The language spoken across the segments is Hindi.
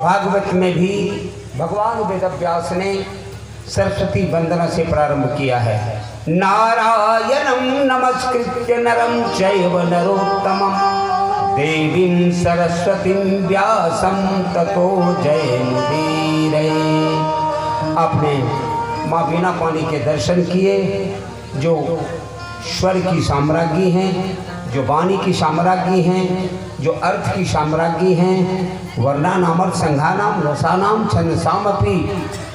भागवत में भी भगवान वेदव्यास ने सरस्वती वंदना से प्रारंभ किया है। नारायणं नमस्कृत्य नरं चैव नरोत्तमं देवीं सरस्वतीं व्यासं ततो जयमुदीरये। आपने माँ बीना पानी के दर्शन किए, जो स्वर की साम्राज्ञी हैं, जो वाणी की साम्राज्ञी हैं, जो अर्थ की साम्राज्ञी हैं। वर्णा नामर्थ संघानाम रसानाम छंदसामपि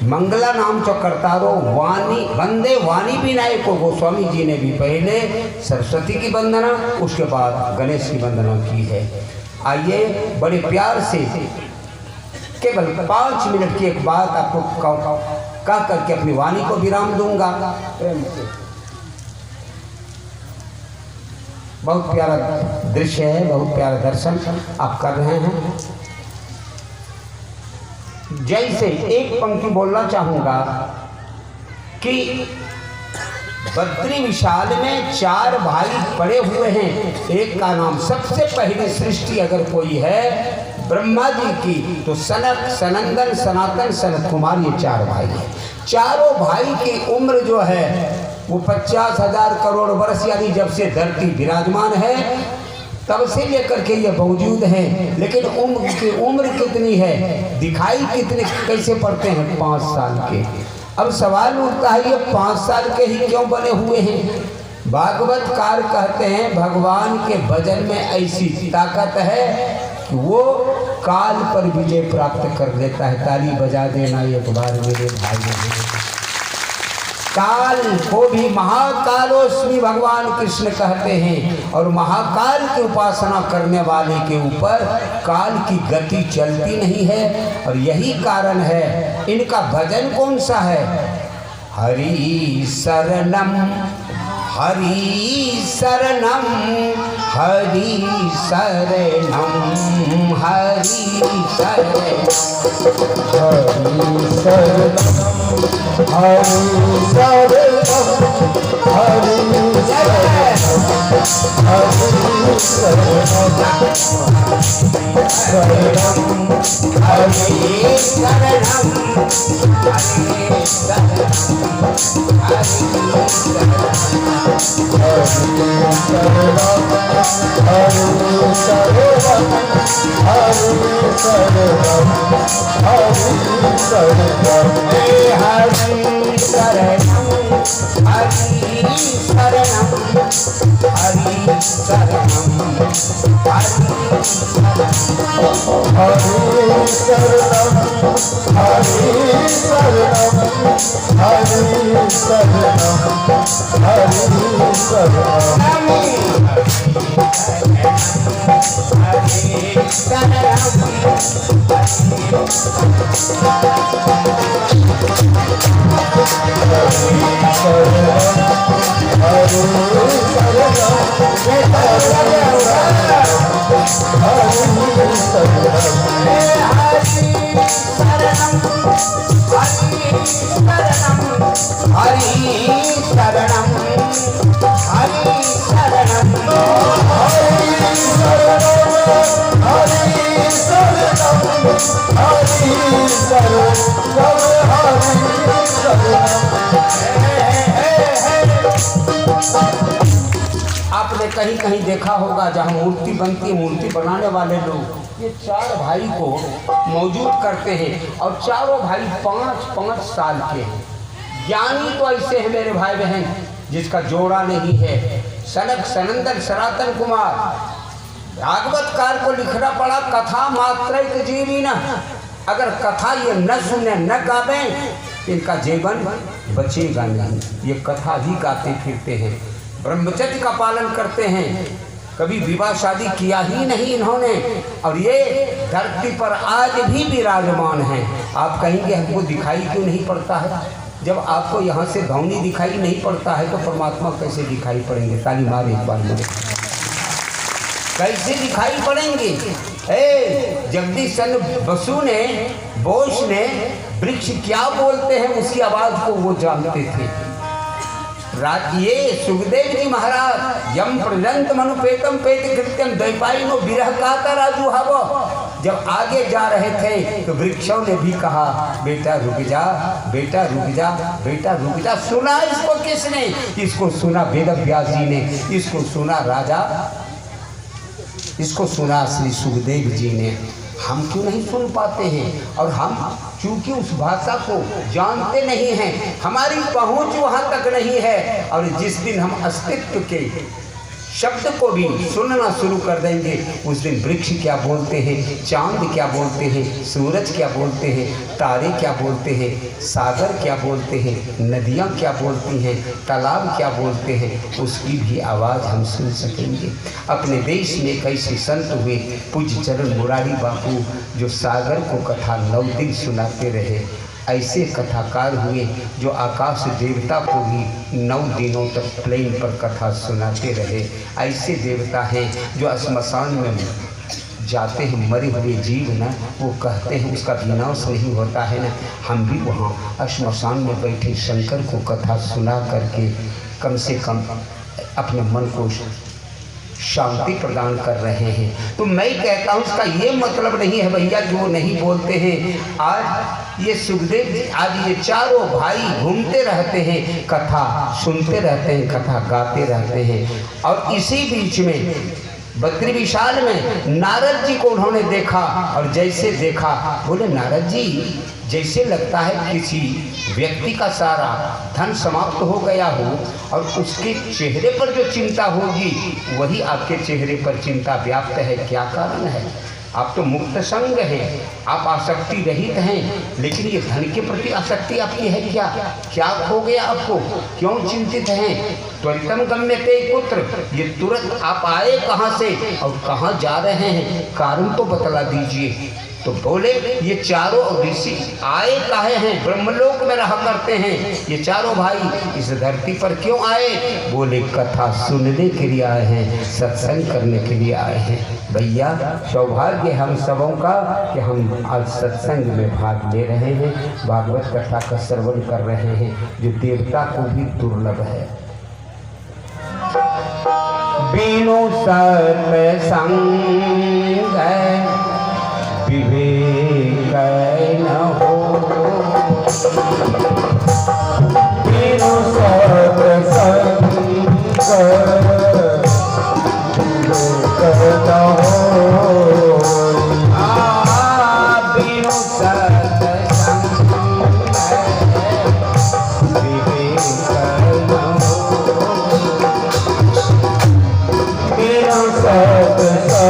मंगला नाम च कर्तारो वाणी वंदे वाणी विनायक को गोस्वामी जी ने भी पहले सरस्वती की वंदना, उसके बाद गणेश की वंदना की है। आइए बड़े प्यार से केवल 5 मिनट की एक बात आपको कह करके अपनी वाणी को विराम दूंगा। प्रेम से बहुत प्यारा दृश्य है, बहुत प्यारा दर्शन आप कर रहे हैं। जैसे एक पंक्ति बोलना चाहूंगा कि बद्री विशाल में 4 भाई पड़े हुए हैं। एक का नाम सबसे पहली सृष्टि अगर कोई है ब्रह्मा जी की, तो सनक, सनंदन, सनातन, सनत कुमार, ये 4 भाई हैं। चारों भाई की उम्र जो है वो 50,000 करोड़ वर्ष, यानी जब से धरती विराजमान है तब से लेकर के ये मौजूद हैं। लेकिन उम्र कितनी है, दिखाई कितने कैसे पड़ते हैं? 5 साल के। अब सवाल उठता है ये 5 साल के ही क्यों बने हुए हैं? भागवतकार कहते हैं भगवान के भजन में ऐसी ताकत है कि वो काल पर विजय प्राप्त कर लेता है। ताली बजा देना एक बार मेरे भाई। काल को भी महाकालोस्मि भगवान कृष्ण कहते हैं, और महाकाल की उपासना करने वाले के ऊपर काल की गति चलती नहीं है। और यही कारण है इनका भजन कौन सा है? हरि शरणम हरि शरणम हरि शरणम हरि शरणम हरि शरणम हरि आपने कहीं कहीं देखा होगा जहाँ मूर्ति बनती है, मूर्ति बनाने वाले लोग ये 4 भाई को मौजूद करते हैं, और चारों भाई 5-5 साल के हैं। ज्ञानी तो ऐसे हैं मेरे भाई बहन जिसका जोड़ा नहीं है। सनक, सनंदन, सनातन कुमार। भागवतकार को लिखना पड़ा कथा मात्र जीवी न। अगर कथा ये न सुने न गावे इनका जीवन बचेगा नहीं। ये कथा ही गाते फिरते हैं, ब्रह्मचर्य का पालन करते हैं, कभी विवाह शादी किया ही नहीं इन्होंने, और ये धरती पर आज भी विराजमान हैं। आप कहेंगे हमको दिखाई क्यों नहीं पड़ता है? जब आपको यहाँ से धौनी दिखाई नहीं पड़ता है तो परमात्मा कैसे दिखाई पड़ेंगे? ताली मारे एक बार मेरे। कैसे दिखाई पड़ेंगे? जगदीश चंद्र बसु ने, बोस ने वृक्ष क्या बोलते हैं उसकी आवाज़ को वो जानते थे। ये सुखदेव जी महाराज यम प्रजंत मनुपेतम पेत कृत्यम द्वैपायनो विरह काता राजू हवो। जब आगे जा रहे थे तो वृक्षों ने भी कहा बेटा रुक जा, बेटा रुक जा, बेटा रुक जा। सुना इसको किसने? इसको सुना वेद व्यास जी ने, इसको सुना राजा, इसको सुना श्री सुखदेव जी ने। हम क्यों नहीं सुन पाते हैं? और हम चूंकि उस भाषा को जानते नहीं हैं, हमारी पहुंच वहां तक नहीं है। और जिस दिन हम अस्तित्व के शब्द को भी सुनना शुरू कर देंगे, उस दिन वृक्ष क्या बोलते हैं, चांद क्या बोलते हैं, सूरज क्या बोलते हैं, तारे क्या बोलते हैं, सागर क्या बोलते हैं, नदियाँ क्या बोलती हैं, तालाब क्या बोलते हैं, उसकी भी आवाज़ हम सुन सकेंगे। अपने देश में कैसे संत हुए पूज्य चरण मुरारी बापू, जो सागर को कथा 9 दिन सुनाते रहे। ऐसे कथाकार हुए जो आकाश देवता को भी 9 दिनों तक प्लेन पर कथा सुनाते रहे। ऐसे देवता हैं जो श्मशान में जाते हैं, मरे हुए जीव ना, वो कहते हैं उसका विनाश नहीं होता है ना। हम भी वहाँ श्मशान में बैठे शंकर को कथा सुना करके कम से कम अपने मन को शांति प्रदान कर रहे हैं। तो मैं कहता हूँ उसका ये मतलब नहीं है भैया जो नहीं बोलते हैं। आज ये सुखदेव जी, आज ये चारों भाई घूमते रहते हैं, कथा सुनते रहते हैं, कथा गाते रहते हैं। और इसी बीच में बद्री विशाल में नारद जी को उन्होंने देखा, और जैसे देखा बोले नारद जी जैसे लगता है किसी व्यक्ति का सारा धन समाप्त हो गया हो और उसके चेहरे पर जो चिंता होगी वही आपके चेहरे पर चिंता व्याप्त है। क्या कारण है? आप तो मुक्त संग हैं, आप आसक्ति रहित हैं, लेकिन ये धन के प्रति आसक्ति आपकी है क्या? क्या हो गया आपको? क्यों चिंतित हैं? त्वरितम गम्यते पुत्र, ये तुरंत आप आए कहाँ से और कहाँ जा रहे हैं? कारण तो बतला दीजिए। तो बोले ये चारों ऋषि आए काहे हैं? ब्रह्मलोक में रहा करते हैं ये चारों भाई, इस धरती पर क्यों आए? बोले कथा सुनने के लिए आए हैं, सत्संग करने के लिए आए हैं। भैया सौभाग्य हम सबों का कि हम आज सत्संग में भाग ले रहे हैं, भागवत कथा का श्रवण कर रहे हैं, जो देवता को भी दुर्लभ है। बिनु सत्संग विवेक न हो, बिनु सत्संग विवेक न हो, बिनु सत्संग विवेक न हो, बिनु सत्संग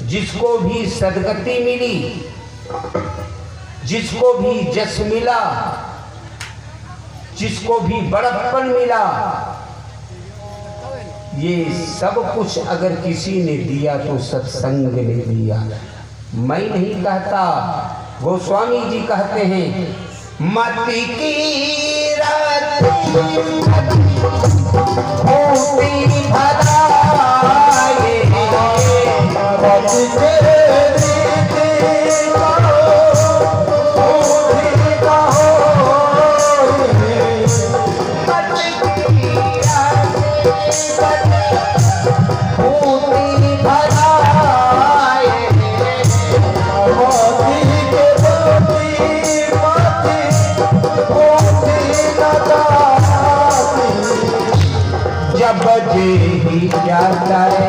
जिसको भी सदगति मिली, जिसको भी जस मिला, जिसको भी बड़प्पन मिला, ये सब कुछ अगर किसी ने दिया तो सत्संग ने दिया। मैं नहीं कहता, गोस्वामी जी कहते हैं मति की भला जब जे ही जाता है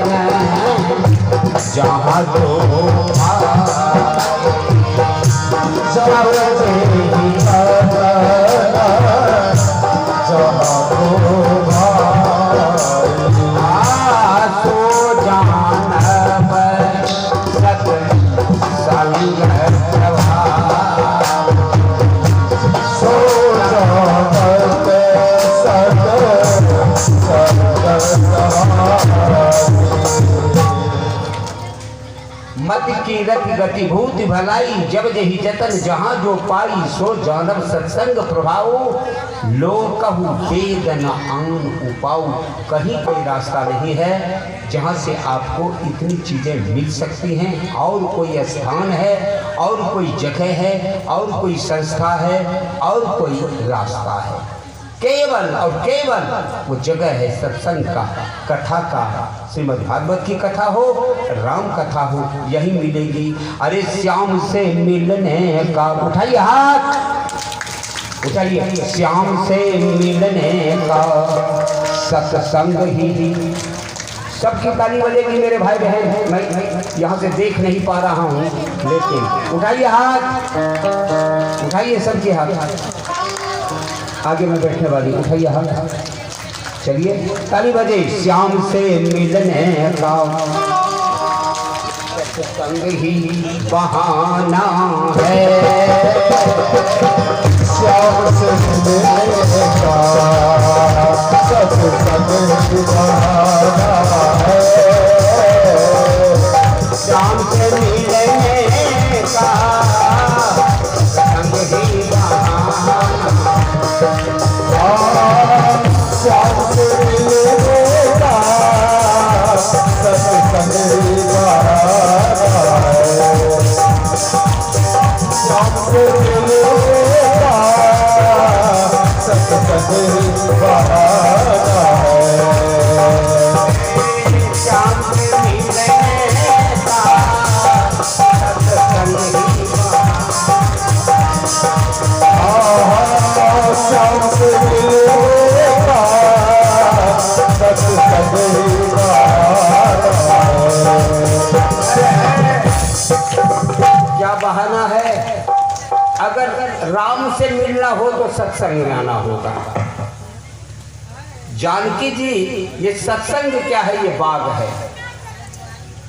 जहाँ जो जब जे ही जाता जहाँ तो जान सत संग मत की रति गतिभूत भलाई जब जही जतन जहाँ जो पाई सो जानब सत्संग प्रभाव लो कहू वेद न आन उपाऊ। कहीं कोई रास्ता नहीं है जहाँ से आपको इतनी चीजें मिल सकती हैं, और कोई स्थान है और कोई जगह है और कोई संस्था है और कोई रास्ता है। केवल और केवल वो जगह है सत्संग का, कथा का, श्रीमद् भागवत की कथा हो, राम कथा हो, यही मिलेगी। अरे श्याम से मिलने का, उठाइए हाथ, उठाइए, श्याम से मिलने का सत्संग ही। सबकी ताली बजेगी मेरे भाई बहन, मैं यहाँ से देख नहीं पा रहा हूँ, लेकिन उठाइए हाथ, उठाइए सबके हाथ, आगे में बैठने वाली उठाइए हाथ, चलिए ताली बजे। श्याम से मिलने का सत्संग ही बहाना है, श्याम से मिलने का सत्संग ही बहाना है, श्याम से मिलने का सत्संग ही बहाना श्याम से मिलने का सत्संग ही बहाना है, श्याम से मिलने का सत्संग ही बहाना है, श्याम से मिलने का सत्संग ही श्याम से मिलने का सत्संग ही क्या बहाना है। अगर राम से मिलना हो तो सत्संग में आना होगा। जानकी जी, ये सत्संग क्या है, ये बाग है।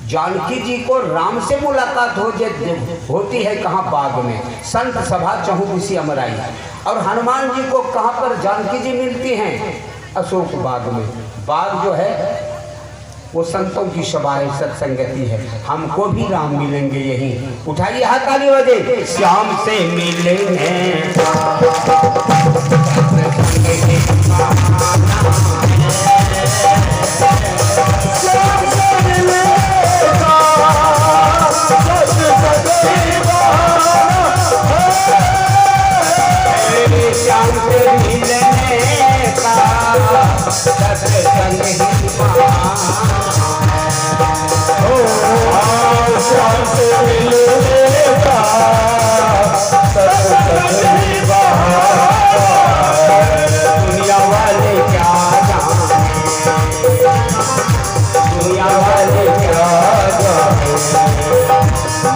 जानकी जी को राम से मुलाकात होती है कहाँ, बाग में, संत सभा चहुदिशी अमराई। और हनुमान जी को कहाँ पर जानकी जी मिलती हैं, अशोक बाग में। बाग जो है वो संतों की सभा है, सत्संगति है। हमको भी राम मिलेंगे यहीं। उठाइए हाथ, ताली बजे। श्याम से मिलेंगे श्याम से मिलने का सत्संग ही बहाना, श्याम से मिलने का सत्संग ही बहाना। दुनिया वाले क्या जाने, दुनिया वाले क्या जाने,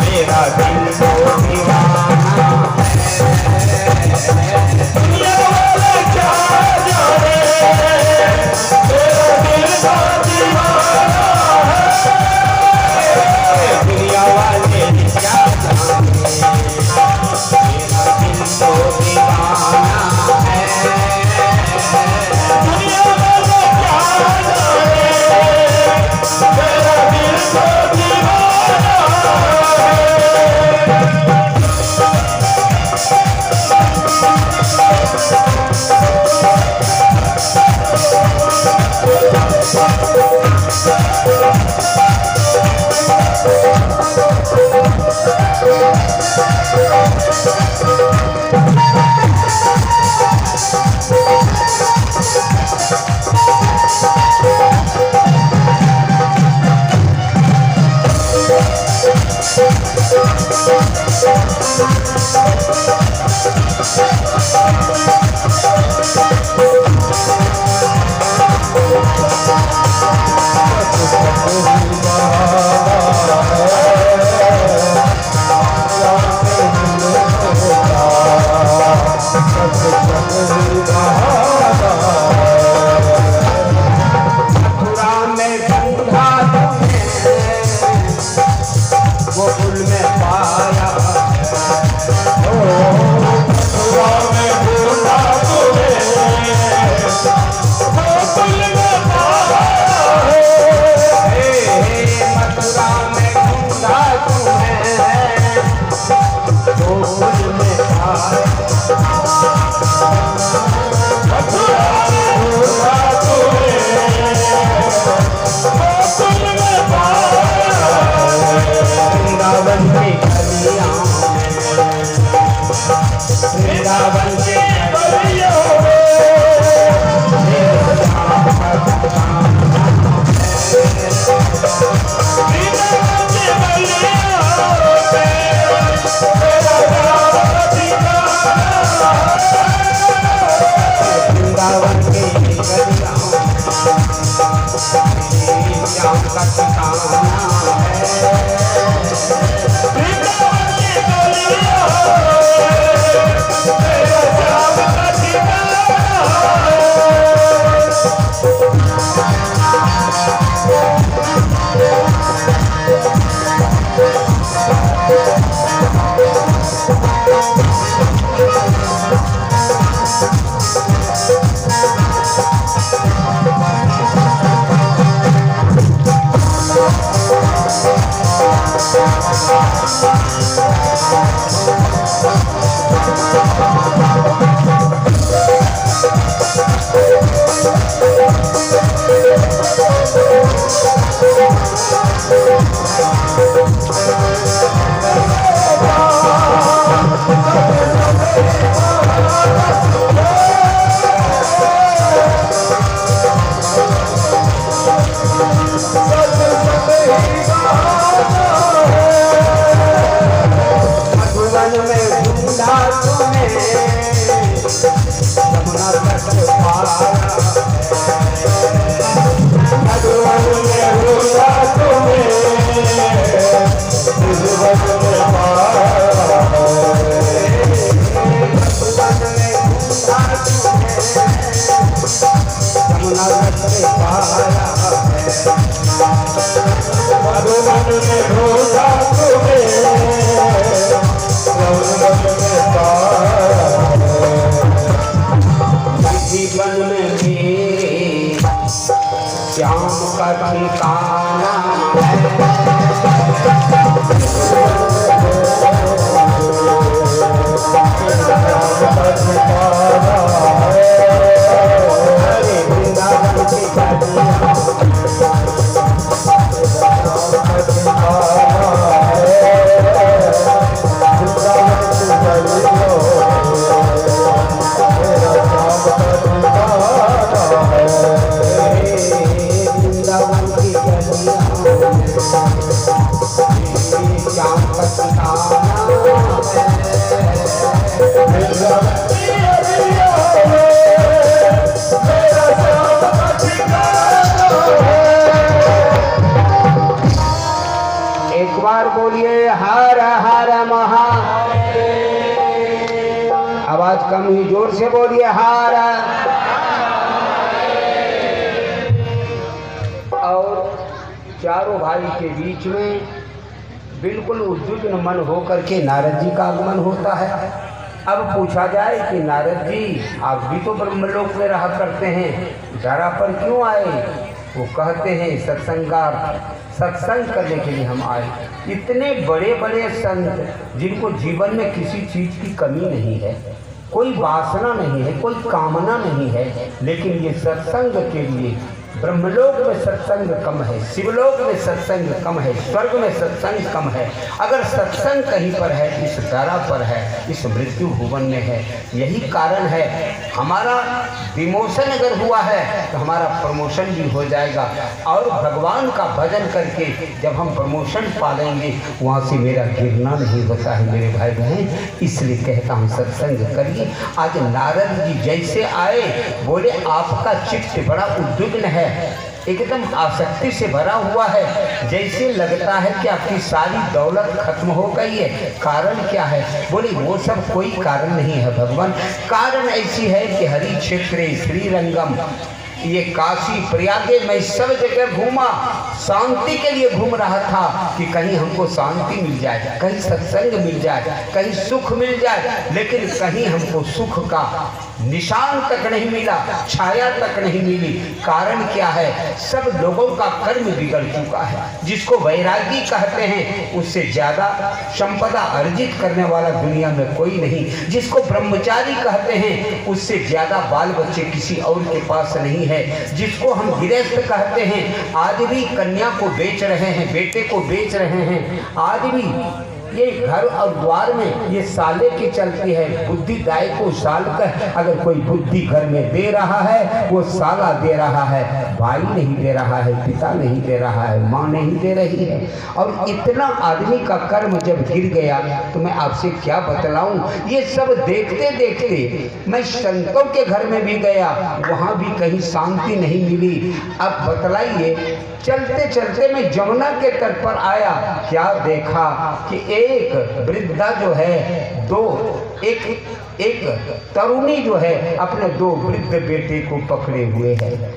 मेरा दिल तो दीवाना है। दुनिया वाले क्या जाने, मेरा दिल तो दीवाना है। दुनिया वाले क्या जाने, मेरा दिल तो दीवाना है। दुनिया वाले क्या जाने, मेरा दिल तो दीवाना है। का ठिकाना जीवन में मेरे श्याम का ठिकाना एक बार बोलिए हर हर महादेव। आवाज कम ही, जोर से बोलिए हर। और चारों भाई के बीच में बिल्कुल उद्विग्न मन होकर के नारद जी का आगमन होता है। अब पूछा जाए कि नारद जी आप भी तो ब्रह्मलोक में रहा करते हैं, धरा पर क्यों आए? वो कहते हैं सत्संग करने के लिए हम आए। इतने बड़े बड़े संत जिनको जीवन में किसी चीज़ की कमी नहीं है, कोई वासना नहीं है, कोई कामना नहीं है, लेकिन ये सत्संग के लिए ब्रह्मलोक में सत्संग कम है, शिवलोक में सत्संग कम है, स्वर्ग में सत्संग कम है। अगर सत्संग कहीं पर है, इस धरा पर है, इस मृत्यु भुवन में है। यही कारण है हमारा डिमोशन अगर हुआ है तो हमारा प्रमोशन भी हो जाएगा। और भगवान का भजन करके जब हम प्रमोशन पालेंगे, वहाँ से मेरा गिरना नहीं होता है मेरे भाई बहन। इसलिए कहता हूँ सत्संग करिए। आज नारद जी जैसे आए, बोले आपका चित्त बड़ा उद्विग्न है, एकदम आसक्ति से भरा हुआ है, जैसे लगता है कि आपकी सारी दौलत खत्म हो गई है। कारण क्या है? बोले वो सब कोई कारण नहीं है भगवान। कारण ऐसी है कि हरि क्षेत्रे श्रीरंगम, ये काशी प्रयागे मैं सब जगह घूमा, शांति के लिए घूम रहा था कि कहीं हमको शांति मिल जाए, कहीं सत्संग मिल जाए, कहीं सुख मिल जाए, लेकिन कहीं हमको सुख का निशान तक नहीं मिला, छाया तक नहीं मिली। कारण क्या है? सब लोगों का कर्म बिगड़ चुका है। जिसको वैरागी कहते हैं, उससे ज्यादा संपदा अर्जित करने वाला दुनिया में कोई नहीं। जिसको ब्रह्मचारी कहते हैं, उससे ज्यादा बाल बच्चे किसी और के पास नहीं है। जिसको हम गृहस्थ कहते हैं, आज भी कन्या को बेच रहे हैं, बेटे को बेच रहे हैं, आज भी ये घर और द्वार में ये साले की चलती है। बुद्धि गाय को साल का, अगर कोई बुद्धि घर में दे रहा है वो साला दे रहा है, भाई नहीं दे रहा है, पिता नहीं दे रहा है, माँ नहीं दे रही है। और इतना आदमी का कर्म जब गिर गया तो मैं आपसे क्या बतलाऊं। ये सब देखते देखते मैं संतों के घर में भी गया, वहां भी कहीं शांति नहीं मिली। अब बतलाइए, चलते चलते मैं जमुना के तट पर आया, क्या देखा कि एक वृद्धा जो है एक तरुणी जो है अपने 2 वृद्ध बेटे को पकड़े हुए है।